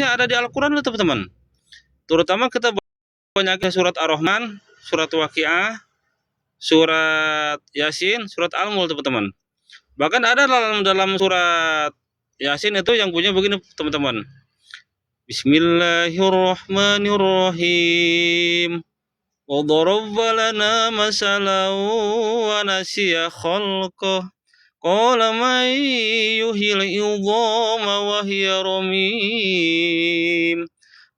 ada di Al-Quran teman-teman. Terutama kita banyaknya surat Ar-Rahman, surat Waqiah, surat Yasin, surat Al-Mulk teman-teman. Bahkan ada dalam surat Yasin itu yang punya begini teman-teman. Bismillahirrahmanirrahim. Wa daraba lana masalan wa nasiya khalqah. Qala man yuhyil idhama wa hiya ramim.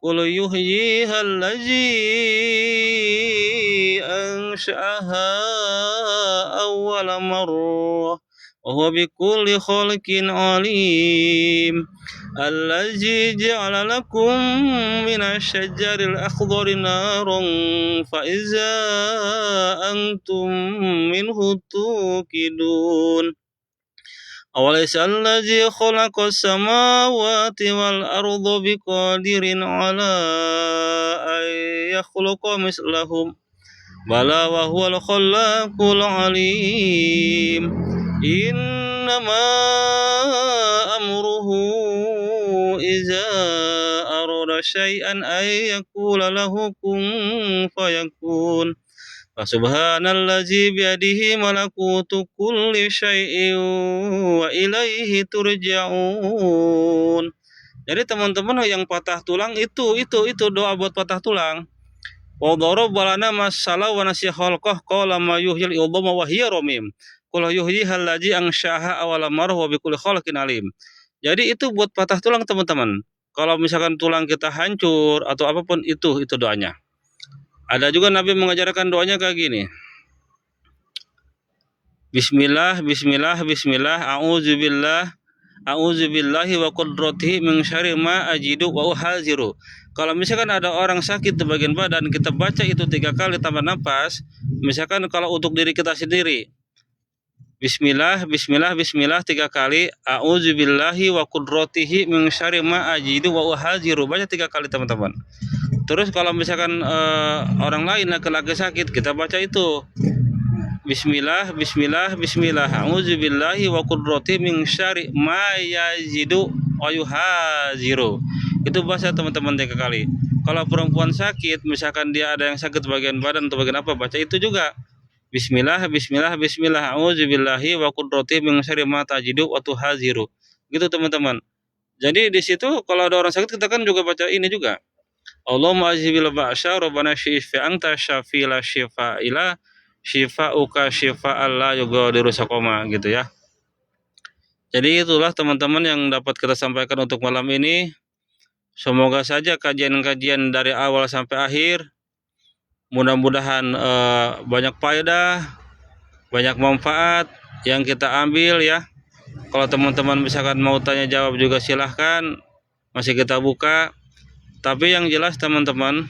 Qul yuhyiha allazi ansha'aha awwala marrah wa huwa bikulli khalqin alim. Allazi ja'ala lakum minasy syajaril akhdari naran fa iza antum minhu tuqidun. Awalaysa allazi khalaqas samawati wal arda biqadirin ala an yakhluqa mislahum bala wa huwal khallaqul alim. Innama amruhu iza arada syai'an ay yaqula lahu kun fayakun. Subhanallazi biyadihi malakutu kulli syai'in wa ilaihi turja'un. Jadi teman-teman yang patah tulang itu doa buat patah tulang. Wa daraba lana masalah wa nasiya khalqah qala ma yuhyil idhama wa hiya ramim. Qul yuhyiha allazi ansha'aha awwala marrah wa bikulli khalqin alim. Jadi itu buat patah tulang teman-teman. Kalau misalkan tulang kita hancur atau apapun itu doanya. Ada juga Nabi mengajarkan doanya kayak gini. Bismillah, bismillah, bismillah, a'udzubillahi wa qudratihi min syarri ma ajidu wa uhaziru. Kalau misalkan ada orang sakit di bagian badan, kita baca itu 3 kali tambah nafas. Misalkan kalau untuk diri kita sendiri, Bismillah, bismillah, bismillah 3 kali, a'udzubillahi wa qudratihi min syarri ma ajidu wa uhaziru. Baca 3 kali teman-teman. Terus kalau misalkan orang lain laki-laki sakit, kita baca itu Bismillah, bismillah, bismillah, a'udzubillahi wa qudratihi min syarri ma yazidu wa yuhaziru. Itu bahasa teman-teman 3 kali. Kalau perempuan sakit, misalkan dia ada yang sakit bagian badan atau bagian apa, baca itu juga Bismillah, bismillah, bismillah, a'udzubillahi wa qudratihi min syarri ma tajidu wa tuhaziru. Gitu teman-teman. Jadi di situ kalau ada orang sakit, kita kan juga baca ini juga. Allahumma azhibil ba'sya rabbana syif'i anta syafi la syifa'ila syifa'uka syifa'al la yughadiru saqama gitu ya. Jadi itulah teman-teman yang dapat kita sampaikan untuk malam ini. Semoga saja kajian-kajian dari awal sampai akhir mudah-mudahan banyak faedah, banyak manfaat yang kita ambil ya. Kalau teman-teman misalkan mau tanya jawab juga silahkan, masih kita buka. Tapi yang jelas teman-teman,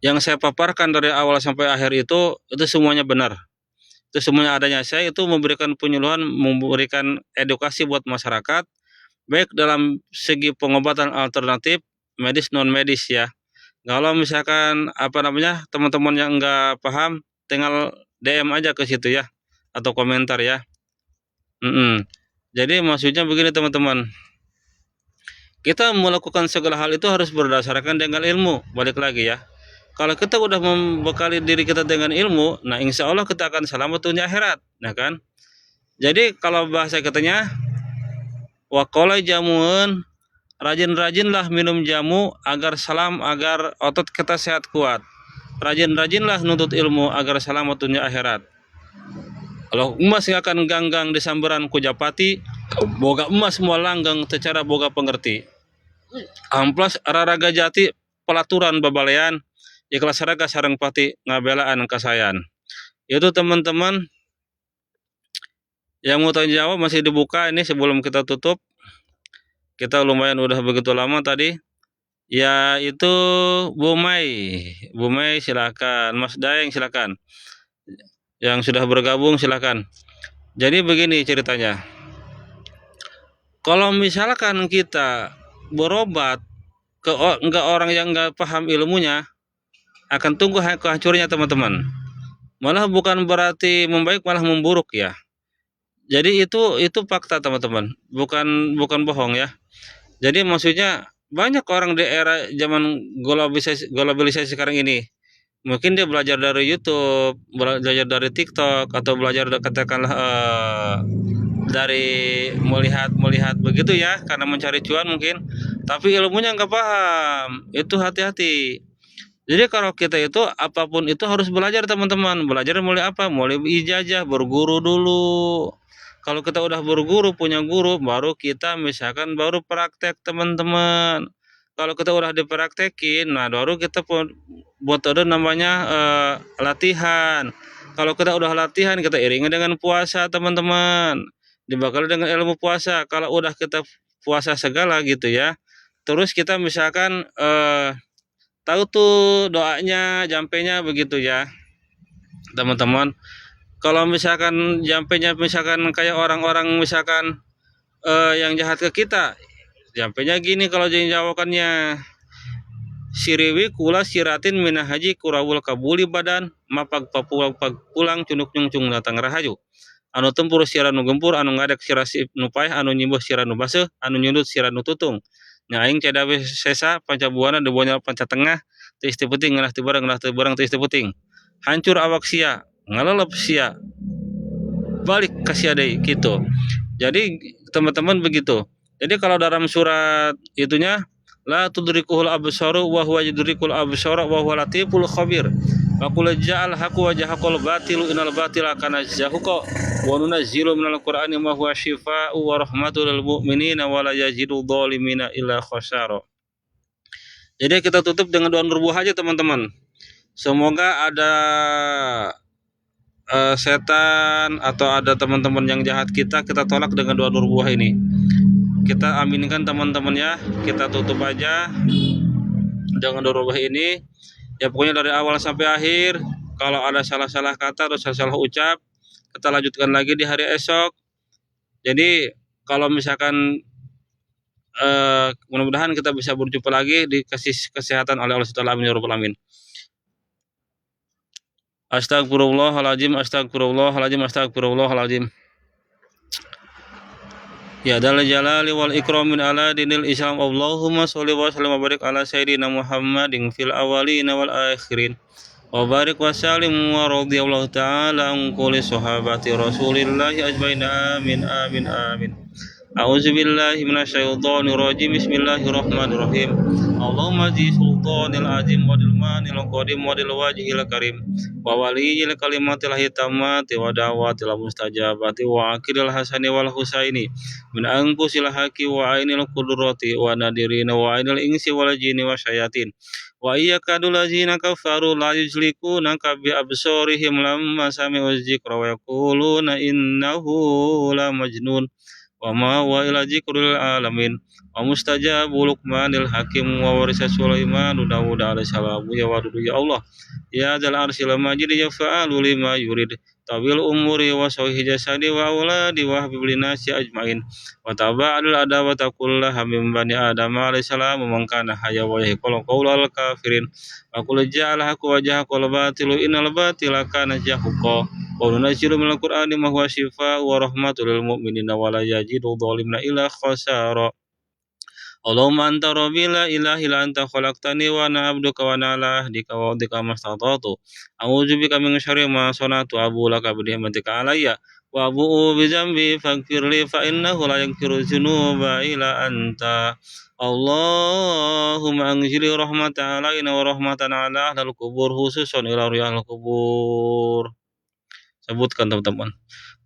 yang saya paparkan dari awal sampai akhir itu semuanya benar. Itu semuanya adanya. Saya itu memberikan penyuluhan, memberikan edukasi buat masyarakat, baik dalam segi pengobatan alternatif, medis non medis ya. Kalau misalkan teman-teman yang enggak paham, tinggal DM aja ke situ ya, atau komentar ya. Jadi maksudnya begini teman-teman. Kita melakukan segala hal itu harus berdasarkan dengan ilmu. Balik lagi ya. Kalau kita udah membekali diri kita dengan ilmu, nah insya Allah kita akan selamat dunia akhirat, nah kan? Jadi kalau bahasa katanya, waqala jamuun, rajin-rajinlah minum jamu agar otot kita sehat kuat. Rajin-rajinlah nuntut ilmu agar selamat dunia akhirat. Kalau emas akan ganggang di sambaran kujapati, boga emas mua langgang secara boga pengerti. Amplas araraga jati pelaturan babalean, ikhlas raga sareng pati ngabelaan kasayan. Itu teman-teman yang mau tanya jawab masih dibuka ini sebelum kita tutup. Kita lumayan udah begitu lama tadi. Ya itu Bu Mai silakan, Mas Daeng silakan. Yang sudah bergabung silakan. Jadi begini ceritanya. Kalau misalkan kita berobat enggak orang yang enggak paham ilmunya akan tunggu kehancurannya teman-teman. Malah bukan berarti membaik, malah memburuk ya. Jadi itu fakta teman-teman, bukan bukan bohong ya. Jadi maksudnya banyak orang di era zaman globalisasi sekarang ini. Mungkin dia belajar dari YouTube, belajar dari TikTok, atau belajar katakanlah dari melihat begitu ya, karena mencari cuan mungkin. Tapi ilmunya nggak paham, itu hati-hati. Jadi kalau kita itu apapun itu harus belajar teman-teman. Belajar mulai apa? Mulai ijazah, berguru dulu. Kalau kita udah berguru, punya guru, baru kita misalkan baru praktek teman-teman. Kalau kita udah dipraktekin, nah baru kita buat ada namanya latihan. Kalau kita udah latihan, kita iringi dengan puasa teman-teman. Dibekali dengan ilmu puasa. Kalau udah kita puasa segala gitu ya. Terus kita misalkan tahu tuh doanya, jampenya begitu ya, teman-teman. Kalau misalkan jampenya misalkan kayak orang-orang misalkan yang jahat ke kita, jampenya gini kalau jawabannya. Siriwi kula siratin mina haji kurawul kabuli badan mapag pulang cunuk cung datang rahayu. Anu tempur sira nu gempur, anu ngadek sira nu paeh, anu nyimbuh sira nu baseuh, anu nyundut sira nu tutung. Nya aing cadawe sesa pancabuana debonya panca tengah, teu isti peuting ngeunah teu bareng teu isti peuting. Hancur awak sia, ngalelep sia, balik ka sia deui kitu. Jadi teman-teman begitu. Jadi kalau dalam surat itunya la tudrikuhul absaru wa huwa yudrikul absara wa huwa latiful khabir. Wa qul ja'al haqqu wa jahaqal batilu innal batila kana zahuqa wa nunazzilu minal qur'ani ma huwa syifaa'u wa rahmatul lil mu'minina wa la yazidu dhalimina illa khasara. Jadi kita tutup dengan doa nurbuh aja teman-teman. Semoga ada setan atau ada teman-teman yang jahat kita tolak dengan doa nurbuh ini. Kita aminkan teman-teman ya, kita tutup aja dengan doa nurbuh ini. Ya pokoknya dari awal sampai akhir, kalau ada salah-salah kata atau salah-salah ucap, kita lanjutkan lagi di hari esok. Jadi kalau misalkan mudah-mudahan kita bisa berjumpa lagi, dikasih kesehatan oleh Allah Subhanahu wa taala, ya rabbal alamin. Astagfirullahaladzim, astagfirullahaladzim, astagfirullahaladzim. Ya dal jalali wal ikramin ala dinil Islam. Allahumma sholli wa sallim wa barik ala sayyidina Muhammadin fil awwalin wal akhirin. Wa barik wa sallim wa radhiyallahu ta'ala an kulli sahabati Rasulillah ajmain. Amin amin amin. A'udzu billahi minasyaitonir rajim. Bismillahirrahmanirrahim. Allahumma zi sultanil azim wa dil manil qadim wa dil wajhil karim wa waliyil kalimatil hitamati wa da'watil mustajabati wa akilil hasani wal husaini min anfusil haqi wa ainil qudrati wa nadirina wa ainil insi wal jinni wa syayatin wa iyyakadul ladzina kafaru la yuzlikuna bi absarihim lamma sami'u dzikra wa yaquluna innahu la majnun wa ma wa ila dzikril alamin wa mustajabu luqmanil hakim wa warisa sulaiman Dawud alaihi salam ya wadudu ya Allah ya dzal arsyil majid ya fa'alu lima yurid tawil umuri wa sahih jasadi wa auladi wa habibil nasi ajmain wa taba'al adawata kullaha min bani adam alaihi salam man kana hayya wa yaqulu qaulal kafirin wa qul ja'al haqqu wa jahaqal batilu innal batila kana zahuqa wa nunazzilu minal qur'ani ma huwa syifaa'u wa rahmatul lil mu'minina wa la yazidu dhalimina illa khasara. Allahumma anta rabbi la ilaha illa anta khalaqtani wa ana abduka wa ana ala ahdika wa wa'dika mastata'tu. A'udzu bika min syarri ma sana'tu abu laka bi ni'matika alayya wa abu'u bi dzambi faghfir li fa innahu la yaghfiru dzunuba illa anta. Allahumma anzil rahmatan alaina wa rahmatan ala ahlil qubur khususan ila riyal qubur. Sebutkan teman-teman.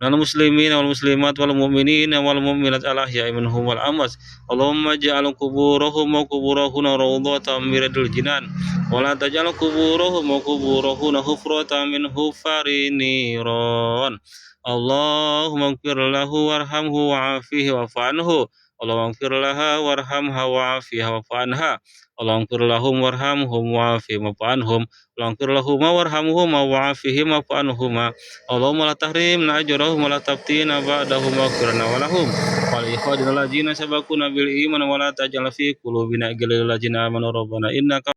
Minal muslimin wal muslimat wal mu'minin wal mu'minat al ahya'i minhum wal amwat. Allahumma ja'al quburahum wa quburahuna rawdatan min riyadil jinan wa la taj'al quburahum wa quburahuna hufratan min hufarin niran. Allahumma ighfir lahu warhamhu wa'afihi wa'fu anhu Allahumma ighfir laha warhamha wa'afiha wa'fu anha. Allahumma ighfir lahum warhamhum wa'afihim wa'fu anhum. Allahumma ighfir lahuma warhamhuma wa'afihim wa'fu anhuma. Allahumma la tahrimna ajrahum wa la taftina ba'dahum waghfir lana wa lahum. Wa li ikhwanina allazina sabaquna bil iman wa la taj'al fi qulubina ghillan lil ladzina amanu rabbana innaka